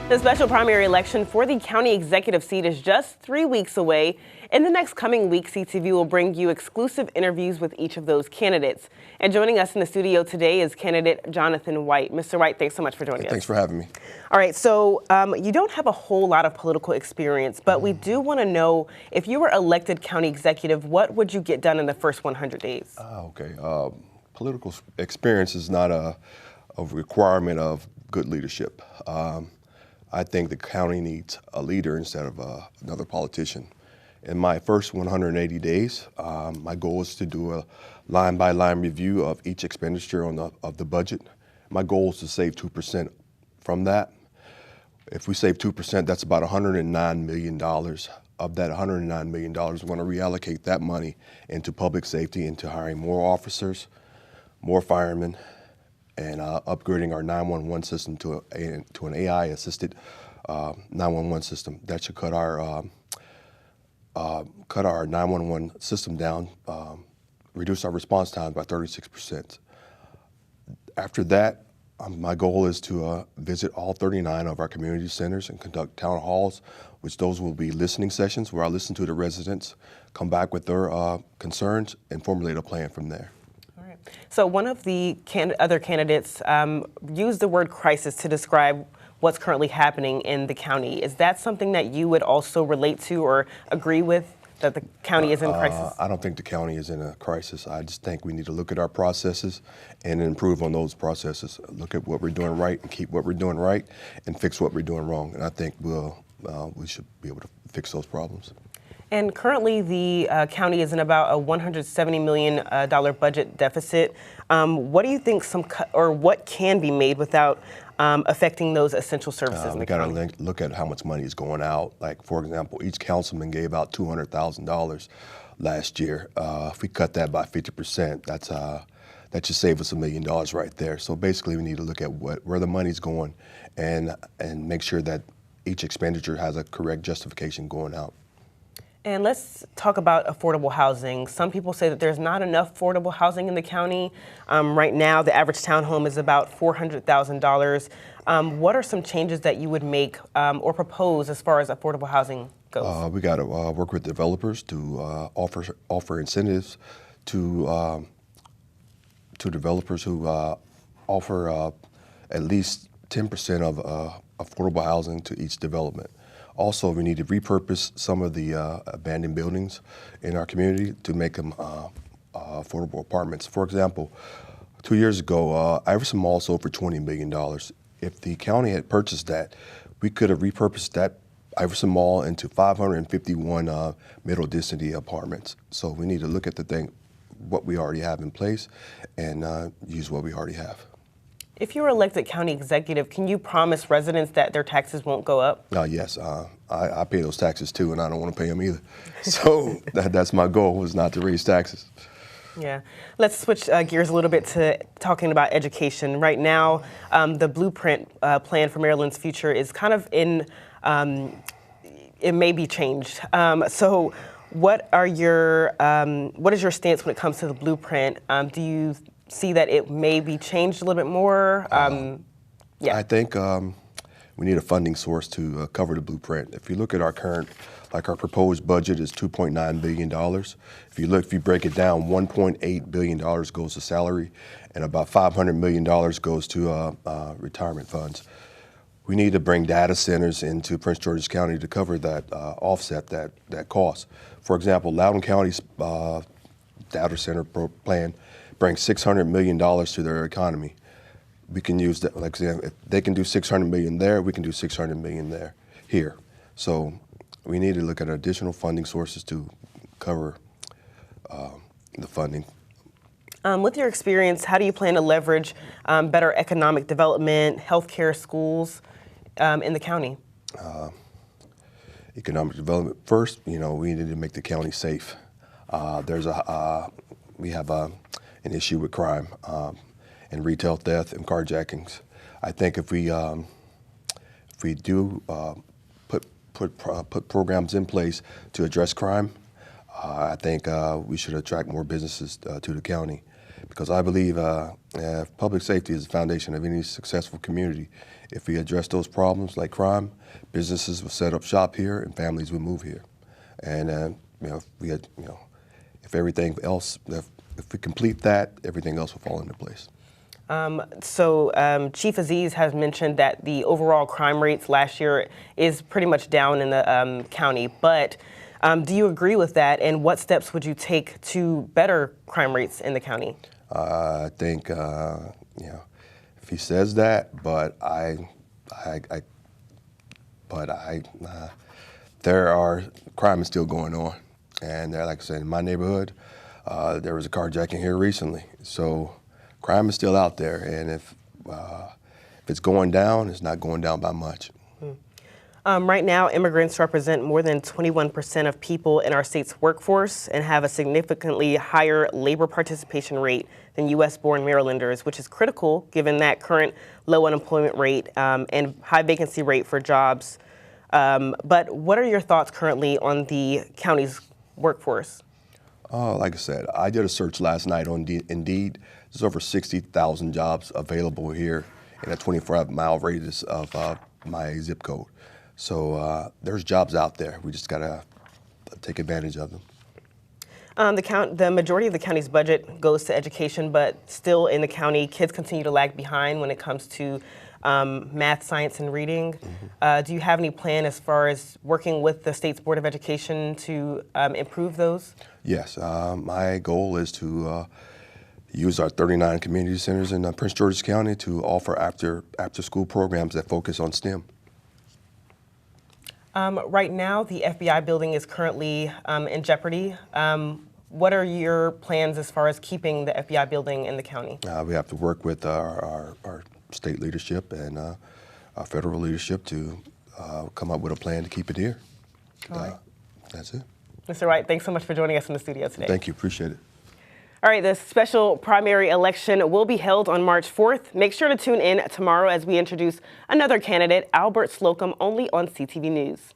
The special primary election for the county executive seat is just 3 weeks away. In the next coming week, CTV will bring you exclusive interviews with each of those candidates. And joining us in the studio today is candidate Johnathan White. Mr. White, thanks so much for joining us. Thanks for having me. All right, so you don't have a whole lot of political experience, but we do want to know, if you were elected county executive, what would you get done in the first 100 days? Okay. Political experience is not a requirement of good leadership. I think the county needs a leader instead of another politician. In my first 180 days, my goal is to do a line-by-line review of each expenditure of the budget. My goal is to save 2% from that. If we save 2%, that's about $109 million. Of that $109 million, we're going to reallocate that money into public safety, into hiring more officers, more firemen, and upgrading our 911 system to an AI-assisted 911 system. That should cut our 911 system down, reduce our response times by 36%. After that, my goal is to visit all 39 of our community centers and conduct town halls, which those will be listening sessions where I listen to the residents, come back with their concerns, and formulate a plan from there. So one of the other candidates used the word crisis to describe what's currently happening in the county. Is that something that you would also relate to or agree with, that the county is in crisis? I don't think the county is in a crisis. I just think we need to look at our processes and improve on those processes. Look at what we're doing right and keep what we're doing right and fix what we're doing wrong. And I think we should be able to fix those problems. And currently, the county is in about a $170 million budget deficit. What do you think what can be made without affecting those essential services in the county? We got to look at how much money is going out. Like, for example, each councilman gave out $200,000 last year. If we cut that by 50%, that should save us $1 million right there. So basically, we need to look at where the money's going and make sure that each expenditure has a correct justification going out. And let's talk about affordable housing. Some people say that there's not enough affordable housing in the county. Right now, the average townhome is about $400,000. What are some changes that you would make or propose as far as affordable housing goes? We got to work with developers to offer incentives to developers who offer at least 10% of affordable housing to each development. Also, we need to repurpose some of the abandoned buildings in our community to make them affordable apartments. For example, 2 years ago, Iverson Mall sold for $20 million. If the county had purchased that, we could have repurposed that Iverson Mall into 551 middle density apartments. So we need to look at what we already have in place and use what we already have. If you were elected county executive, can you promise residents that their taxes won't go up? Yes, I pay those taxes too, and I don't want to pay them either. So that's my goal, is not to raise taxes. Yeah. Let's switch gears a little bit to talking about education. Right now, the blueprint plan for Maryland's future is kind of it may be changed. So what is your stance when it comes to the blueprint? Do you see that it may be changed a little bit more? I think we need a funding source to cover the blueprint. If you look at our our proposed budget is $2.9 billion. If you break it down, $1.8 billion goes to salary, and about $500 million goes to retirement funds. We need to bring data centers into Prince George's County to cover that, offset that cost. For example, Loudoun County's data center plan brings $600 million to their economy. We can use that, like if they can do $600 million there, we can do $600 million here. So we need to look at additional funding sources to cover the funding. With your experience, how do you plan to leverage better economic development, healthcare, schools in the county? Economic development first. We need to make the county safe. We have an issue with crime and retail theft and carjackings. I think if we do put programs in place to address crime, I think we should attract more businesses to the county. because I believe public safety is the foundation of any successful community. If we address those problems like crime, businesses will set up shop here and families will move here. And if everything else, if we complete that, everything else will fall into place. Chief Aziz has mentioned that the overall crime rates last year is pretty much down in the county, but do you agree with that, and what steps would you take to better crime rates in the county? I think, if he says that, but crime is still going on. And like I said, in my neighborhood, there was a carjacking here recently. So crime is still out there, and if it's going down, it's not going down by much. Right now, immigrants represent more than 21% of people in our state's workforce and have a significantly higher labor participation rate than U.S.-born Marylanders, which is critical given that current low unemployment rate and high vacancy rate for jobs. But what are your thoughts currently on the county's workforce? Like I said, I did a search last night on Indeed. There's over 60,000 jobs available here in a 24-mile radius of my zip code. So there's jobs out there. We just got to take advantage of them. The majority of the county's budget goes to education, but still in the county, kids continue to lag behind when it comes to math, science, and reading. Do you have any plan as far as working with the state's Board of Education to improve those? Yes, my goal is to use our 39 community centers in Prince George's County to offer after-school programs that focus on STEM. Right now, the FBI building is currently in jeopardy. What are your plans as far as keeping the FBI building in the county? We have to work with our state leadership and our federal leadership to come up with a plan to keep it here. All right. That's it. Mr. White, thanks so much for joining us in the studio today. Thank you. Appreciate it. All right, the special primary election will be held on March 4th. Make sure to tune in tomorrow as we introduce another candidate, Albert Slocum, only on CTV News.